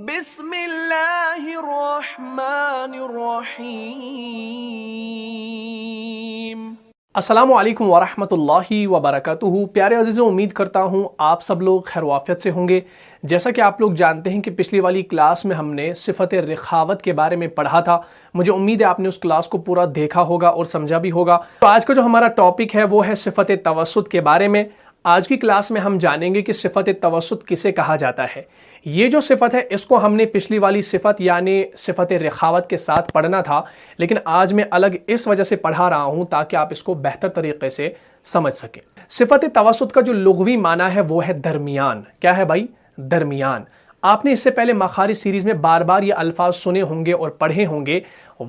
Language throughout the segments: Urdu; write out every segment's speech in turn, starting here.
بسم اللہ الرحمن الرحیم۔ السلام علیکم ورحمۃ اللہ وبرکاتہ۔ پیارے عزیزوں، امید کرتا ہوں آپ سب لوگ خیر وعافیت سے ہوں گے۔ جیسا کہ آپ لوگ جانتے ہیں کہ پچھلی والی کلاس میں ہم نے صفت رخاوت کے بارے میں پڑھا تھا۔ مجھے امید ہے آپ نے اس کلاس کو پورا دیکھا ہوگا اور سمجھا بھی ہوگا۔ تو آج کا جو ہمارا ٹاپک ہے وہ ہے صفت توسط کے بارے میں۔ آج کی کلاس میں ہم جانیں گے کہ صفت توسط کسے کہا جاتا ہے۔ یہ جو صفت ہے اس کو ہم نے پچھلی والی صفت یعنی صفت رخاوت کے ساتھ پڑھنا تھا، لیکن آج میں الگ اس وجہ سے پڑھا رہا ہوں تاکہ آپ اس کو بہتر طریقے سے سمجھ سکیں۔ صفت توسط کا جو لغوی معنی ہے وہ ہے درمیان۔ کیا ہے بھائی؟ درمیان۔ آپ نے اس سے پہلے مخارج سیریز میں بار بار یہ الفاظ سنے ہوں گے اور پڑھے ہوں گے،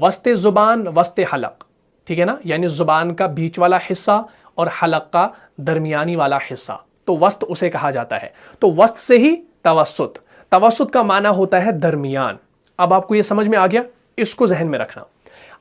وسط زبان وسط حلق، ٹھیک ہے نا؟ یعنی زبان کا بیچ والا حصہ اور حلق کا درمیانی والا حصہ، تو وسط اسے کہا جاتا ہے۔ تو وسط سے ہی توسط۔ توسط کا معنی ہوتا ہے درمیان۔ اب آپ کو یہ سمجھ میں آ گیا؟ اس کو ذہن میں رکھنا۔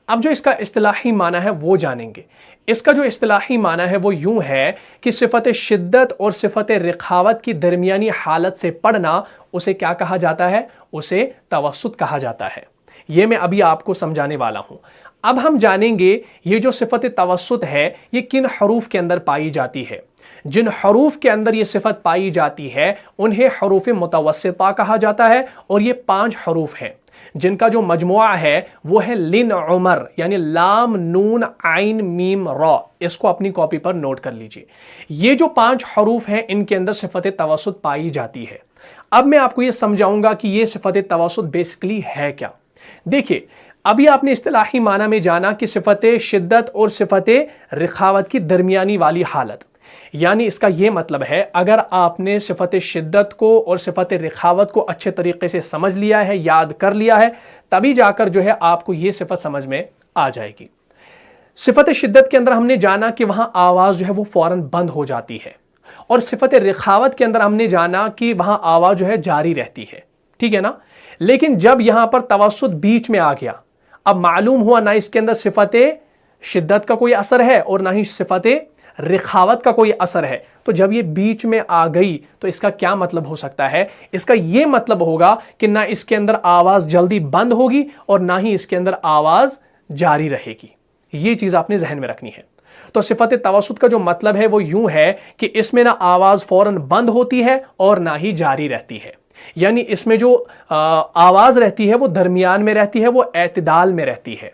اب جو اس کا اصطلاحی معنی ہے وہ جانیں گے۔ اس کا جو اصطلاحی معنی ہے وہ یوں ہے کہ صفت شدت اور صفت رخاوت کی درمیانی حالت سے پڑھنا اسے کیا کہا جاتا ہے؟ اسے توسط کہا جاتا ہے۔ یہ میں ابھی آپ کو سمجھانے والا ہوں۔ اب ہم جانیں گے یہ جو صفت توسط ہے یہ کن حروف کے اندر پائی جاتی ہے۔ جن حروف کے اندر یہ صفت پائی جاتی ہے انہیں حروف متوسطہ کہا جاتا ہے، اور یہ 5 حروف ہیں جن کا جو مجموعہ ہے وہ ہے لن عمر، یعنی لام نون عین میم را۔ اس کو اپنی کاپی پر نوٹ کر لیجئے۔ یہ جو 5 حروف ہیں ان کے اندر صفت توسط پائی جاتی ہے۔ اب میں آپ کو یہ سمجھاؤں گا کہ یہ صفت توسط بیسیکلی ہے کیا۔ دیکھیے، ابھی آپ نے اصطلاحی معنی میں جانا کہ صفت شدت اور صفت رخاوت کی درمیانی والی حالت، یعنی اس کا یہ مطلب ہے اگر آپ نے صفت شدت کو اور صفت رخاوت کو اچھے طریقے سے سمجھ لیا ہے، یاد کر لیا ہے، تبھی جا کر جو ہے آپ کو یہ صفت سمجھ میں آ جائے گی۔ صفت شدت کے اندر ہم نے جانا کہ وہاں آواز جو ہے وہ فوراً بند ہو جاتی ہے، اور صفت رخاوت کے اندر ہم نے جانا کہ وہاں آواز جو ہے جاری رہتی ہے، ٹھیک ہے نا؟ لیکن جب یہاں پر توسط بیچ میں آ گیا، اب معلوم ہوا نہ اس کے اندر صفت شدت کا کوئی اثر ہے اور نہ ہی صفت رخاوت کا کوئی اثر ہے، تو جب یہ بیچ میں آ گئی تو اس کا کیا مطلب ہو سکتا ہے؟ اس کا یہ مطلب ہوگا کہ نہ اس کے اندر آواز جلدی بند ہوگی اور نہ ہی اس کے اندر آواز جاری رہے گی۔ یہ چیز آپ نے ذہن میں رکھنی ہے۔ تو صفت توسط کا جو مطلب ہے وہ یوں ہے کہ اس میں نہ آواز فوراً بند ہوتی ہے اور نہ ہی جاری رہتی ہے، یعنی اس میں جو آواز رہتی ہے وہ درمیان میں رہتی ہے، وہ اعتدال میں رہتی ہے۔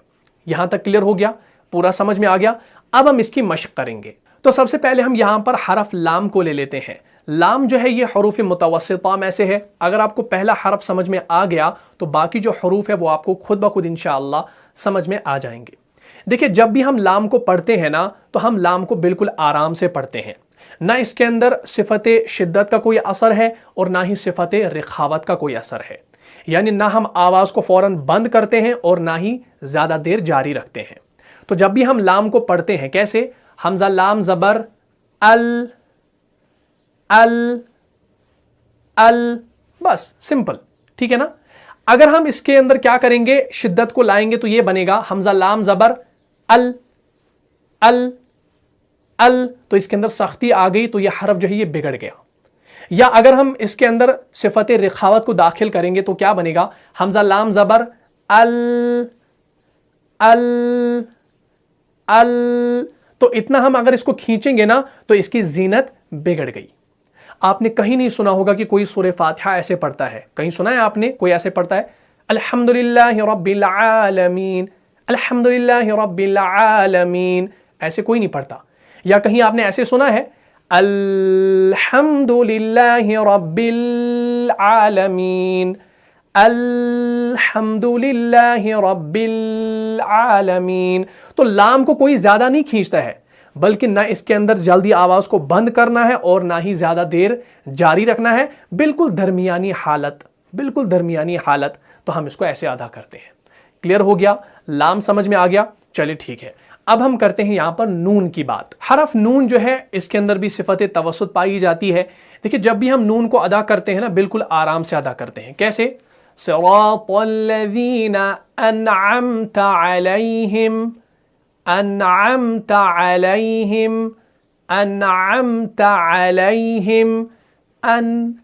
یہاں تک کلیئر ہو گیا؟ پورا سمجھ میں آ گیا؟ اب ہم اس کی مشق کریں گے۔ تو سب سے پہلے ہم یہاں پر حرف لام کو لے لیتے ہیں۔ لام جو ہے یہ حروف متوسطہ میں سے ہے۔ اگر آپ کو پہلا حرف سمجھ میں آ گیا تو باقی جو حروف ہے وہ آپ کو خود بخود انشاءاللہ سمجھ میں آ جائیں گے۔ دیکھیں، جب بھی ہم لام کو پڑھتے ہیں نا تو ہم لام کو بالکل آرام سے پڑھتے ہیں، نہ اس کے اندر صفت شدت کا کوئی اثر ہے اور نہ ہی صفت رخاوت کا کوئی اثر ہے، یعنی نہ ہم آواز کو فوراً بند کرتے ہیں اور نہ ہی زیادہ دیر جاری رکھتے ہیں۔ تو جب بھی ہم لام کو پڑھتے ہیں کیسے؟ حمزہ لام زبر ال ال ال، بس سمپل، ٹھیک ہے نا؟ اگر ہم اس کے اندر کیا کریں گے، شدت کو لائیں گے تو یہ بنے گا حمزہ لام زبر ال ال ال، تو اس کے اندر سختی آ گئی تو یہ حرف جو ہے یہ بگڑ گیا۔ یا اگر ہم اس کے اندر صفت رخاوت کو داخل کریں گے تو کیا بنے گا؟ حمزہ لام زبر ال ال ال، تو اتنا ہم اگر اس کو کھینچیں گے نا تو اس کی زینت بگڑ گئی۔ آپ نے کہیں نہیں سنا ہوگا کہ کوئی سورہ فاتحہ ایسے پڑھتا ہے، کہیں سنا ہے آپ نے کوئی ایسے پڑھتا ہے؟ الحمدللہ رب العالمین، الحمدللہ رب العالمین، ایسے کوئی نہیں پڑھتا۔ یا کہیں آپ نے ایسے سنا ہے الحمدللہ رب العالمین، الحمدللہ رب العالمین؟ تو لام کو کوئی زیادہ نہیں کھینچتا ہے، بلکہ نہ اس کے اندر جلدی آواز کو بند کرنا ہے اور نہ ہی زیادہ دیر جاری رکھنا ہے، بالکل درمیانی حالت، بالکل درمیانی حالت۔ تو ہم اس کو ایسے ادا کرتے ہیں۔ کلیئر ہو گیا؟ لام سمجھ میں آ گیا؟ چلے ٹھیک ہے۔ اب ہم کرتے ہیں یہاں پر نون کی بات۔ حرف نون جو ہے اس کے اندر بھی صفت توسط پائی جاتی ہے۔ دیکھیں، جب بھی ہم نون کو ادا کرتے ہیں نا بالکل آرام سے ادا کرتے ہیں۔ کیسے؟ صراط الذین انعمت علیہم، انعمت علیہم، انعمت علیہم، ان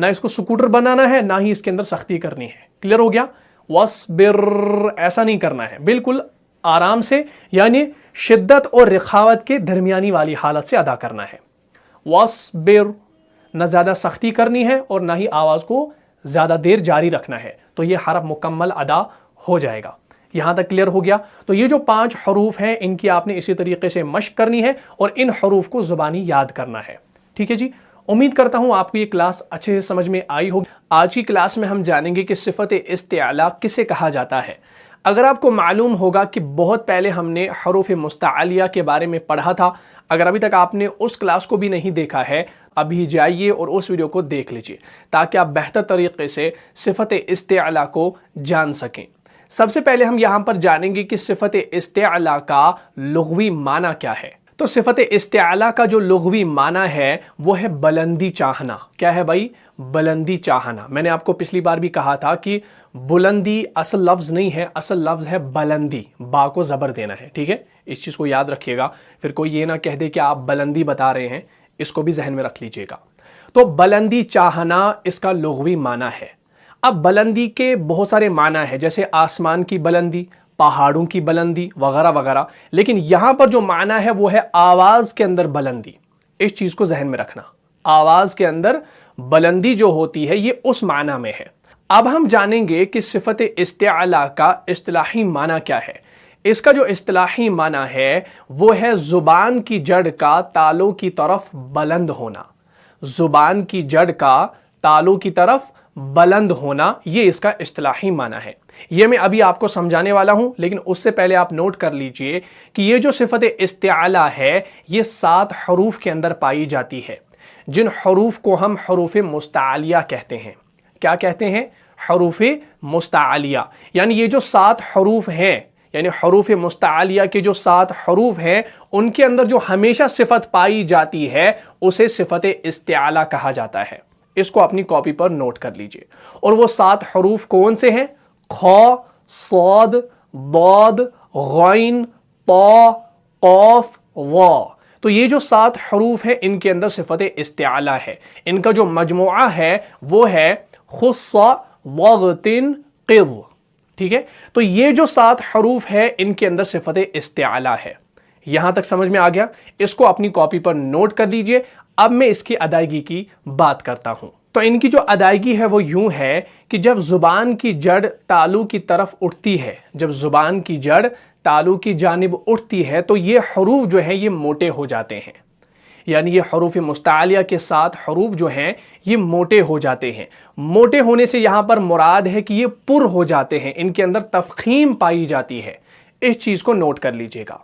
نہ اس کو سکوٹر بنانا ہے نہ ہی اس کے اندر سختی کرنی ہے. کلیئر ہو گیا؟ وَاصْبِرْ ایسا نہیں کرنا ہے، بالکل آرام سے یعنی شدت اور رخاوت کے درمیانی والی حالت سے ادا کرنا ہے. وَاصْبِرْ نہ زیادہ سختی کرنی ہے اور نہ ہی آواز کو زیادہ دیر جاری رکھنا ہے، تو یہ حرف مکمل ادا ہو جائے گا. یہاں تک کلیئر ہو گیا؟ تو یہ جو 5 حروف ہیں ان کی آپ نے اسی طریقے سے مشق کرنی ہے اور ان حروف کو زبانی یاد کرنا ہے. ٹھیک ہے جی، امید کرتا ہوں آپ کو یہ کلاس اچھے سے سمجھ میں آئی ہوگی. آج کی کلاس میں ہم جانیں گے کہ صفت استعلا کسے کہا جاتا ہے. اگر آپ کو معلوم ہوگا کہ بہت پہلے ہم نے حروف مستعلیہ کے بارے میں پڑھا تھا، اگر ابھی تک آپ نے اس کلاس کو بھی نہیں دیکھا ہے ابھی جائیے اور اس ویڈیو کو دیکھ لیجئے تاکہ آپ بہتر طریقے سے صفت استعلا کو جان سکیں. سب سے پہلے ہم یہاں پر جانیں گے کہ صفت استعلا کا لغوی معنی کیا ہے. تو صفت استعلا کا جو لغوی معنی ہے وہ ہے بلندی چاہنا. کیا ہے بھائی؟ بلندی چاہنا. میں نے آپ کو پچھلی بار بھی کہا تھا کہ بلندی اصل لفظ نہیں ہے، اصل لفظ ہے بلندی، با کو زبر دینا ہے. ٹھیک ہے، اس چیز کو یاد رکھیے گا، پھر کوئی یہ نہ کہہ دے کہ آپ بلندی بتا رہے ہیں، اس کو بھی ذہن میں رکھ لیجئے گا. تو بلندی چاہنا اس کا لغوی معنی ہے. اب بلندی کے بہت سارے معنی ہیں، جیسے آسمان کی بلندی، پہاڑوں کی بلندی وغیرہ وغیرہ، لیکن یہاں پر جو معنی ہے وہ ہے آواز کے اندر بلندی. اس چیز کو ذہن میں رکھنا، آواز کے اندر بلندی جو ہوتی ہے یہ اس معنی میں ہے. اب ہم جانیں گے کہ صفت استعلا کا اصطلاحی معنی کیا ہے. اس کا جو اصطلاحی معنی ہے وہ ہے زبان کی جڑ کا تالوں کی طرف بلند ہونا. زبان کی جڑ کا تالوں کی طرف بلند ہونا، یہ اس کا اصطلاحی معنی ہے. یہ میں ابھی آپ کو سمجھانے والا ہوں، لیکن اس سے پہلے آپ نوٹ کر لیجئے کہ یہ جو صفت استعلا ہے یہ 7 حروف کے اندر پائی جاتی ہے، جن حروف کو ہم حروف مستعلیہ کہتے ہیں. کیا کہتے ہیں؟ حروف مستعلیہ. یعنی یہ جو 7 حروف ہیں، یعنی حروف مستعلیہ کے جو 7 حروف ہیں ان کے اندر جو ہمیشہ صفت پائی جاتی ہے اسے صفت استعلا کہا جاتا ہے. اس کو اپنی کاپی پر نوٹ کر لیجئے. اور وہ 7 حروف کون سے ہیں؟ خ، صاد، ضاد، غین، طا، قاف، واو. تو یہ جو 7 حروف ہیں ان کے اندر صفت استعلا ہے. ان کا جو مجموعہ ہے وہ ہے خص، وغتن، قض. ٹھیک ہے، تو یہ جو 7 حروف ہے ان کے اندر صفت استعلا ہے. یہاں تک سمجھ میں آ گیا؟ اس کو اپنی کاپی پر نوٹ کر لیجئے. اب میں اس کی ادائیگی کی بات کرتا ہوں. تو ان کی جو ادائیگی ہے وہ یوں ہے کہ جب زبان کی جڑ تالو کی طرف اٹھتی ہے، جب زبان کی جڑ تالو کی جانب اٹھتی ہے تو یہ حروف جو ہیں یہ موٹے ہو جاتے ہیں. یعنی یہ حروف مستعلیہ کے 7 حروف جو ہیں یہ موٹے ہو جاتے ہیں. موٹے ہونے سے یہاں پر مراد ہے کہ یہ پر ہو جاتے ہیں، ان کے اندر تفخیم پائی جاتی ہے. اس چیز کو نوٹ کر لیجئے گا.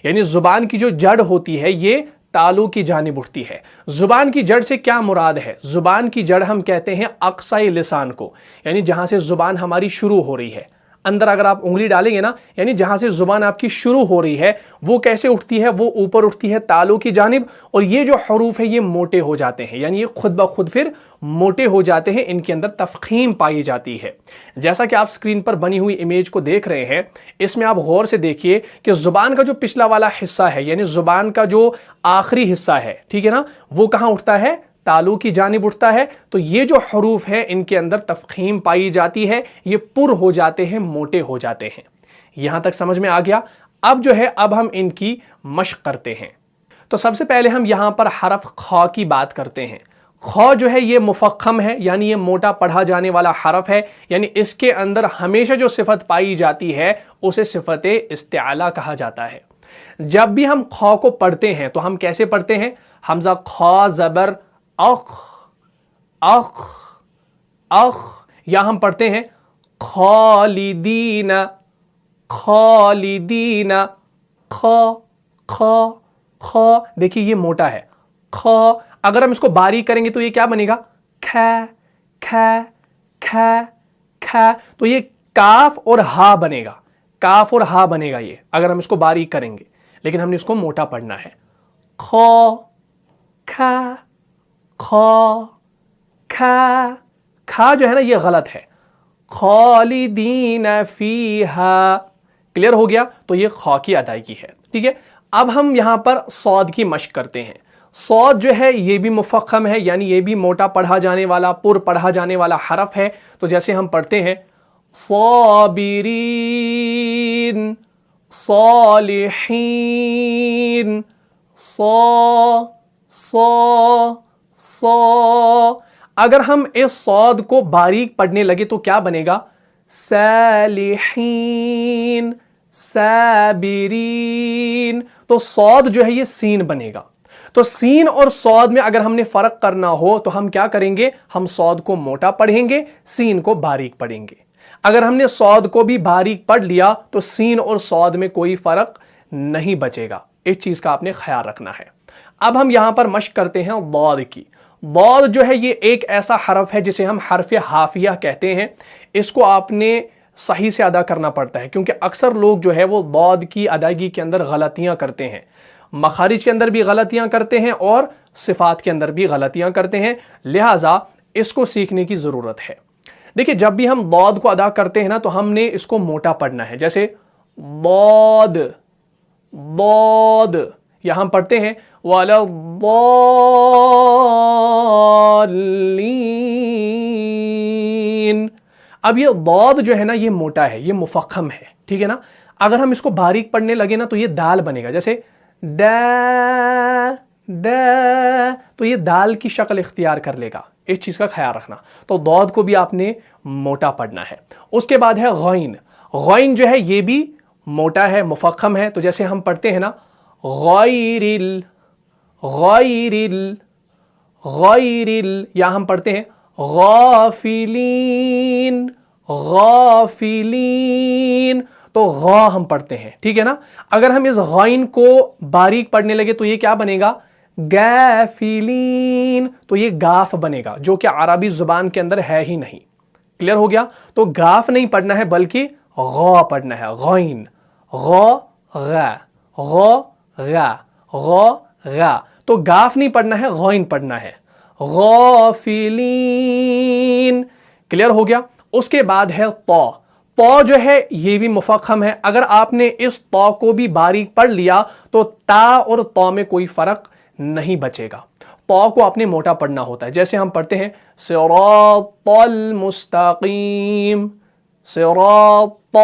یعنی زبان کی جو جڑ ہوتی ہے یہ تالو کی جانب اٹھتی ہے. زبان کی جڑ سے کیا مراد ہے؟ زبان کی جڑ ہم کہتے ہیں اقصی لسان کو، یعنی جہاں سے زبان ہماری شروع ہو رہی ہے. اندر اگر آپ انگلی ڈالیں گے نا، یعنی جہاں سے زبان آپ کی شروع ہو رہی ہے وہ کیسے اٹھتی ہے؟ وہ اوپر اٹھتی ہے تالو کی جانب، اور یہ جو حروف ہیں یہ موٹے ہو جاتے ہیں، یعنی یہ خود بخود پھر موٹے ہو جاتے ہیں، ان کے اندر تفخیم پائی جاتی ہے. جیسا کہ آپ سکرین پر بنی ہوئی امیج کو دیکھ رہے ہیں، اس میں آپ غور سے دیکھیے کہ زبان کا جو پچھلا والا حصہ ہے، یعنی زبان کا جو آخری حصہ ہے، ٹھیک ہے نا، وہ کہاں اٹھتا ہے؟ تالو کی جانب اٹھتا ہے. تو یہ جو حروف ہیں ان کے اندر تفخیم پائی جاتی ہے، یہ پر ہو جاتے ہیں، موٹے ہو جاتے ہیں. یہاں تک سمجھ میں آ گیا؟ اب جو ہے اب ہم ان کی مشق کرتے ہیں. تو سب سے پہلے ہم یہاں پر حرف خ کی بات کرتے ہیں. خ جو ہے یہ مفخم ہے، یعنی یہ موٹا پڑھا جانے والا حرف ہے، یعنی اس کے اندر ہمیشہ جو صفت پائی جاتی ہے اسے صفت استعلا کہا جاتا ہے. جب بھی ہم خ کو پڑھتے ہیں تو ہم کیسے پڑھتے ہیں؟ حمزہ خ زبر اخ، اخ، اخ، یا ہم پڑھتے ہیں خالدین، خالدین، خ، خ، خ. دیکھیے یہ موٹا ہے خ. اگر ہم اس کو باریک کریں گے تو یہ کیا بنے گا؟ کھ، کھ، کھ، کھ. تو یہ کاف اور ہا بنے گا، کاف اور ہا بنے گا یہ اگر ہم اس کو باریک کریں گے، لیکن ہم نے اس کو موٹا پڑھنا ہے. خ، کھ، کھا، کھا. کھا جو ہے نا یہ غلط ہے. خالدین فیہا. کلیئر ہو گیا؟ تو یہ خا کی ادائیگی ہے. ٹھیک ہے، اب ہم یہاں پر صاد کی مشق کرتے ہیں. صاد جو ہے یہ بھی مفخم ہے، یعنی یہ بھی موٹا پڑھا جانے والا، پر پڑھا جانے والا حرف ہے. تو جیسے ہم پڑھتے ہیں صابرین، صالحین، صا. اگر ہم اس صاد کو باریک پڑھنے لگے تو کیا بنے گا؟ صالحین، صابرین. تو صاد جو ہے یہ سین بنے گا. تو سین اور صاد میں اگر ہم نے فرق کرنا ہو تو ہم کیا کریں گے؟ ہم صاد کو موٹا پڑھیں گے، سین کو باریک پڑھیں گے. اگر ہم نے صاد کو بھی باریک پڑھ لیا تو سین اور صاد میں کوئی فرق نہیں بچے گا. اس چیز کا آپ نے خیال رکھنا ہے. اب ہم یہاں پر مشق کرتے ہیں ضاد کی. ضاد جو ہے یہ ایک ایسا حرف ہے جسے ہم حرف حافیہ کہتے ہیں. اس کو آپ نے صحیح سے ادا کرنا پڑتا ہے کیونکہ اکثر لوگ جو ہے وہ ضاد کی ادائیگی کے اندر غلطیاں کرتے ہیں. مخارج کے اندر بھی غلطیاں کرتے ہیں اور صفات کے اندر بھی غلطیاں کرتے ہیں. لہٰذا اس کو سیکھنے کی ضرورت ہے. دیکھیں جب بھی ہم ضاد کو ادا کرتے ہیں نا تو ہم نے اس کو موٹا پڑھنا ہے. جیسے ضاد، ضاد، یہاں ہم پڑھتے ہیں وَلَا الضَّالِّينَ. اب یہ ضاد جو ہے نا یہ موٹا ہے، یہ مفخم ہے، ٹھیک ہے نا. اگر ہم اس کو باریک پڑھنے لگے نا تو یہ دال بنے گا. جیسے دا، تو یہ دال کی شکل اختیار کر لے گا. اس چیز کا خیال رکھنا. تو ضاد کو بھی آپ نے موٹا پڑھنا ہے. اس کے بعد ہے غین. غین جو ہے یہ بھی موٹا ہے، مفخم ہے. تو جیسے ہم پڑھتے ہیں نا غیر، یا ہم پڑھتے ہیں غافلین، غافلین. تو غا ہم پڑھتے ہیں، ٹھیک ہے نا. اگر ہم اس غائن کو باریک پڑھنے لگے تو یہ کیا بنے گا؟ گافلین. تو یہ گاف بنے گا جو کہ عربی زبان کے اندر ہے ہی نہیں. کلیئر ہو گیا؟ تو گاف نہیں پڑھنا ہے بلکہ غا پڑھنا ہے. غائن، غا، غا، غا، غا، غا، غا. تو گاف نہیں پڑھنا ہے، غائن پڑھنا ہے. غافلین. کلیئر ہو گیا؟ اس کے بعد ہے طا. طا جو ہے یہ بھی مفخم ہے. اگر آپ نے اس طا کو بھی باریک پڑھ لیا تو تا اور طا میں کوئی فرق نہیں بچے گا. طا کو آپ نے موٹا پڑھنا ہوتا ہے. جیسے ہم پڑھتے ہیں صراط المستقیم، صراط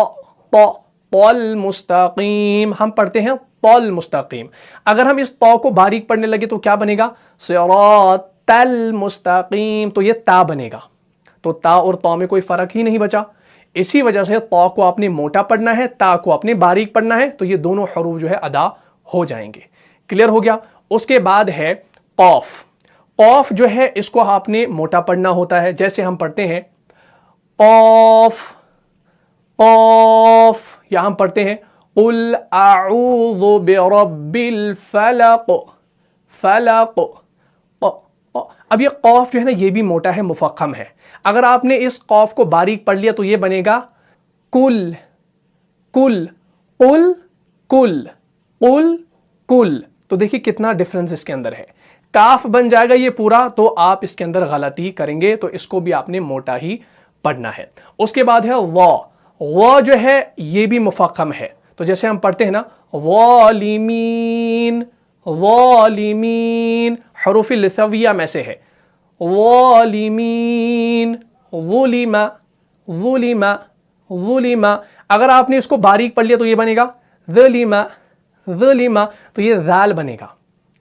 المستقیم. ہم پڑھتے ہیں طا المستقیم. اگر ہم اس طا کو باریک پڑھنے لگے تو کیا بنے گا؟ صراط المستقیم. تو یہ تا بنے گا. تو تا اور طا میں کوئی فرق ہی نہیں بچا. اسی وجہ سے طا کو آپ نے موٹا پڑھنا ہے، تا کو آپ نے باریک پڑھنا ہے. تو یہ دونوں حروف جو ہے ادا ہو جائیں گے. کلیئر ہو گیا؟ اس کے بعد ہے قاف. قاف جو ہے اس کو آپ نے موٹا پڑھنا ہوتا ہے. جیسے ہم پڑھتے ہیں قاف، قاف، یا ہم پڑھتے ہیں قل اعوذ برب الفلق، فلق. اب یہ قاف جو ہے نا یہ بھی موٹا ہے، مفخم ہے. اگر آپ نے اس قاف کو باریک پڑھ لیا تو یہ بنے گا کل، کل، قل، کل، قل، کل. تو دیکھیے کتنا ڈفرنس اس کے اندر ہے. کاف بن جائے گا یہ پورا تو آپ اس کے اندر غلطی کریں گے. تو اس کو بھی آپ نے موٹا ہی پڑھنا ہے. اس کے بعد ہے وا. وا جو ہے یہ بھی مفخم ہے. تو جیسے ہم پڑھتے ہیں نا ظالمین، ظالمین، حروف لثویہ میں سے ہے. ظالمین، ظلم، ظلم، ظلم. اگر آپ نے اس کو باریک پڑھ لیا تو یہ بنے گا ظلم، ظلم. تو یہ ذال بنے گا.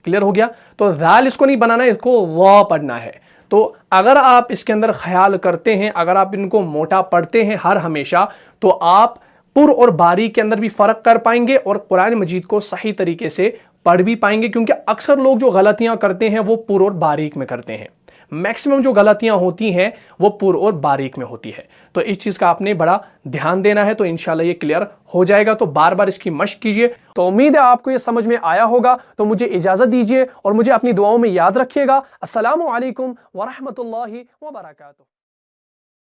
کلیئر ہو گیا؟ تو ذال اس کو نہیں بنانا ہے، اس کو وا پڑھنا ہے. تو اگر آپ اس کے اندر خیال کرتے ہیں، اگر آپ ان کو موٹا پڑھتے ہیں ہر ہمیشہ، تو آپ پر اور باریک کے اندر بھی فرق کر پائیں گے اور قرآن مجید کو صحیح طریقے سے پڑھ بھی پائیں گے. کیونکہ اکثر لوگ جو غلطیاں کرتے ہیں وہ پر اور باریک میں کرتے ہیں. میکسیمم جو غلطیاں ہوتی ہیں وہ پر اور باریک میں ہوتی ہے. تو اس چیز کا آپ نے بڑا دھیان دینا ہے. تو انشاءاللہ یہ کلیئر ہو جائے گا. تو بار بار اس کی مشق کیجئے. تو امید ہے آپ کو یہ سمجھ میں آیا ہوگا. تو مجھے اجازت دیجئے اور مجھے اپنی دعاؤں میں یاد رکھیے گا. السلام علیکم ورحمۃ اللہ وبرکاتہ.